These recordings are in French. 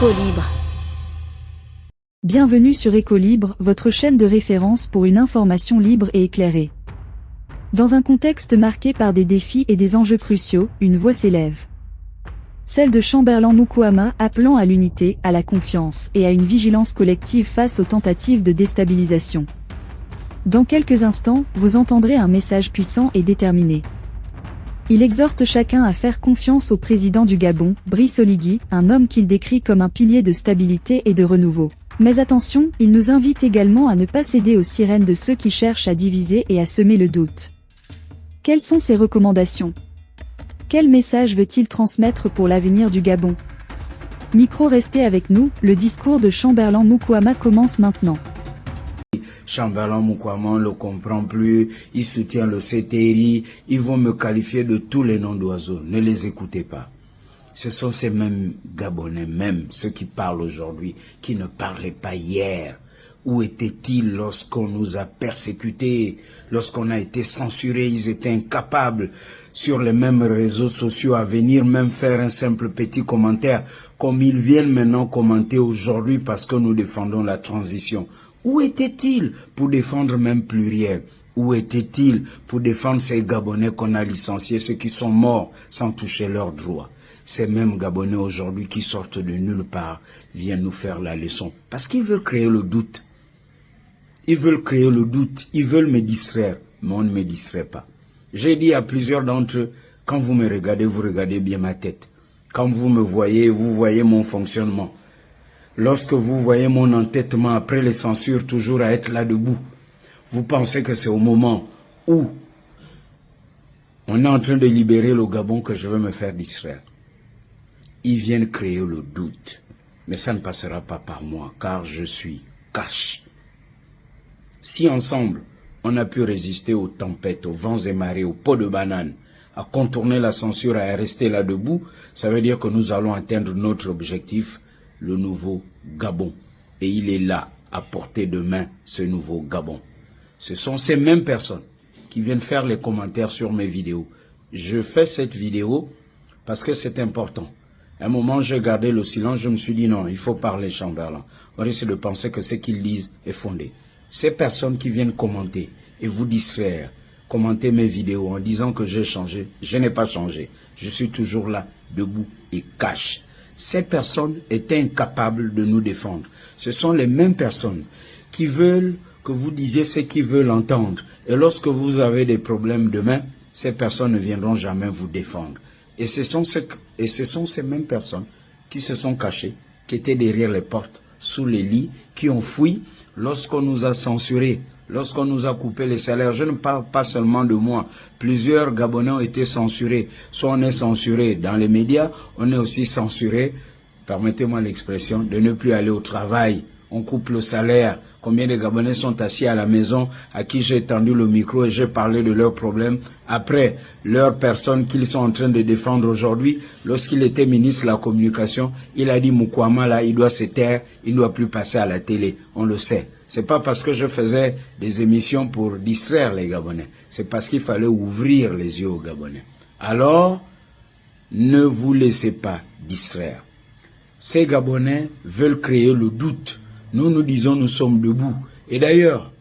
Écolibre. Bienvenue sur Écolibre, votre chaîne de référence pour une information libre et éclairée. Dans un contexte marqué par des défis et des enjeux cruciaux, une voix s'élève. Celle de Chamberlain Mukwama appelant à l'unité, à la confiance et à une vigilance collective face aux tentatives de déstabilisation. Dans quelques instants, vous entendrez un message puissant et déterminé. Il exhorte chacun à faire confiance au président du Gabon, Brice Oligui, un homme qu'il décrit comme un pilier de stabilité et de renouveau. Mais attention, il nous invite également à ne pas céder aux sirènes de ceux qui cherchent à diviser et à semer le doute. Quelles sont ses recommandations? Quel message veut-il transmettre pour l'avenir du Gabon? Micro, restez avec nous, le discours de Chamberlain Mukwama commence maintenant. Chamberlain Mukwama, on ne le comprend plus, il soutient le CTRI, ils vont me qualifier de tous les noms d'oiseaux. Ne les écoutez pas. Ce sont ces mêmes Gabonais, même ceux qui parlent aujourd'hui, qui ne parlaient pas hier. Où étaient-ils lorsqu'on nous a persécutés, lorsqu'on a été censurés? Ils étaient incapables sur les mêmes réseaux sociaux à venir même faire un simple petit commentaire, comme ils viennent maintenant commenter aujourd'hui parce que nous défendons la transition. Où étaient-ils pour défendre même pluriel? Où étaient-ils pour défendre ces Gabonais qu'on a licenciés, ceux qui sont morts sans toucher leurs droits? Ces mêmes Gabonais aujourd'hui qui sortent de nulle part viennent nous faire la leçon. Parce qu'ils veulent créer le doute. Ils veulent créer le doute. Ils veulent me distraire. Mais on ne me distrait pas. J'ai dit à plusieurs d'entre eux, quand vous me regardez, vous regardez bien ma tête. Quand vous me voyez, vous voyez mon fonctionnement. Lorsque vous voyez mon entêtement après les censures toujours à être là debout, vous pensez que c'est au moment où on est en train de libérer le Gabon que je veux me faire distraire. Ils viennent créer le doute. Mais ça ne passera pas par moi, car je suis cash. Si ensemble, on a pu résister aux tempêtes, aux vents et marées, aux pots de banane, à contourner la censure et à rester là debout, ça veut dire que nous allons atteindre notre objectif, le nouveau Gabon. Et il est là, à portée de main, ce nouveau Gabon. Ce sont ces mêmes personnes qui viennent faire les commentaires sur mes vidéos. Je fais cette vidéo parce que c'est important. À un moment, j'ai gardé le silence, je me suis dit non, il faut parler Chamberlain. On risque de penser que ce qu'ils disent est fondé. Ces personnes qui viennent commenter et vous distraire, commenter mes vidéos en disant que j'ai changé, je n'ai pas changé. Je suis toujours là, debout et cash. Ces personnes étaient incapables de nous défendre. Ce sont les mêmes personnes qui veulent que vous disiez ce qu'ils veulent entendre. Et lorsque vous avez des problèmes demain, ces personnes ne viendront jamais vous défendre. Et ce sont ces mêmes personnes qui se sont cachées, qui étaient derrière les portes, sous les lits, qui ont fui lorsqu'on nous a censurés, lorsqu'on nous a coupé les salaires. Je ne parle pas seulement de moi. Plusieurs Gabonais ont été censurés. Soit on est censuré dans les médias, on est aussi censuré, permettez-moi l'expression, de ne plus aller au travail. On coupe le salaire. Combien de Gabonais sont assis à la maison à qui j'ai tendu le micro et j'ai parlé de leurs problèmes. Après, leur personne qu'ils sont en train de défendre aujourd'hui, lorsqu'il était ministre de la Communication, il a dit Mukwama là, il doit se taire, il ne doit plus passer à la télé. On le sait. C'est pas parce que je faisais des émissions pour distraire les Gabonais. C'est parce qu'il fallait ouvrir les yeux aux Gabonais. Alors, ne vous laissez pas distraire. Ces Gabonais veulent créer le doute. Nous, nous disons, nous sommes debout. Et d'ailleurs,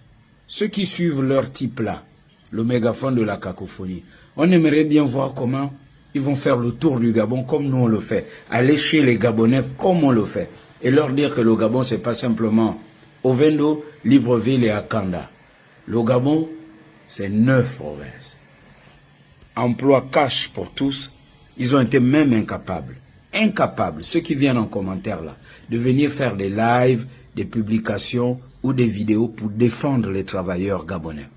ceux qui suivent leur type là, le mégaphone de la cacophonie, on aimerait bien voir comment ils vont faire le tour du Gabon comme nous on le fait. Aller chez les Gabonais comme on le fait. Et leur dire que le Gabon, c'est pas simplement Ovendo, Libreville et Akanda. Le Gabon, c'est 9 provinces. Emploi cash pour tous, ils ont été même incapables, ceux qui viennent en commentaire là, de venir faire des lives, des publications ou des vidéos pour défendre les travailleurs gabonais.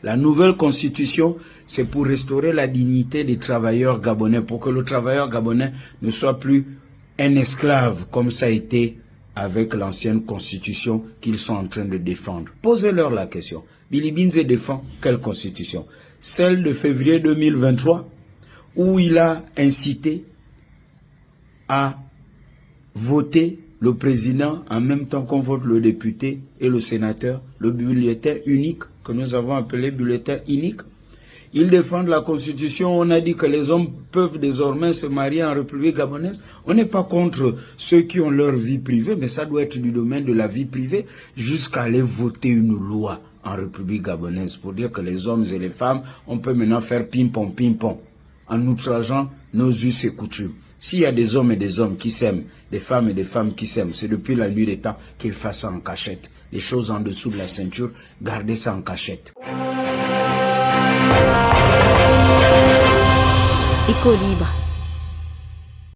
La nouvelle constitution, c'est pour restaurer la dignité des travailleurs gabonais, pour que le travailleur gabonais ne soit plus un esclave comme ça a été avec l'ancienne constitution qu'ils sont en train de défendre. Posez-leur la question. Billy Binze défend quelle constitution? Celle de février 2023, où il a incité à voter le président en même temps qu'on vote le député et le sénateur, le bulletin unique que nous avons appelé bulletin unique. Ils défendent la Constitution. On a dit que les hommes peuvent désormais se marier en République gabonaise. On n'est pas contre ceux qui ont leur vie privée, mais ça doit être du domaine de la vie privée jusqu'à aller voter une loi en République gabonaise pour dire que les hommes et les femmes, on peut maintenant faire ping-pong, en outrageant nos us et coutumes. S'il y a des hommes et des hommes qui s'aiment, des femmes et des femmes qui s'aiment, c'est depuis la nuit des temps qu'ils fassent ça en cachette. Les choses en dessous de la ceinture, gardez ça en cachette. Éco libre.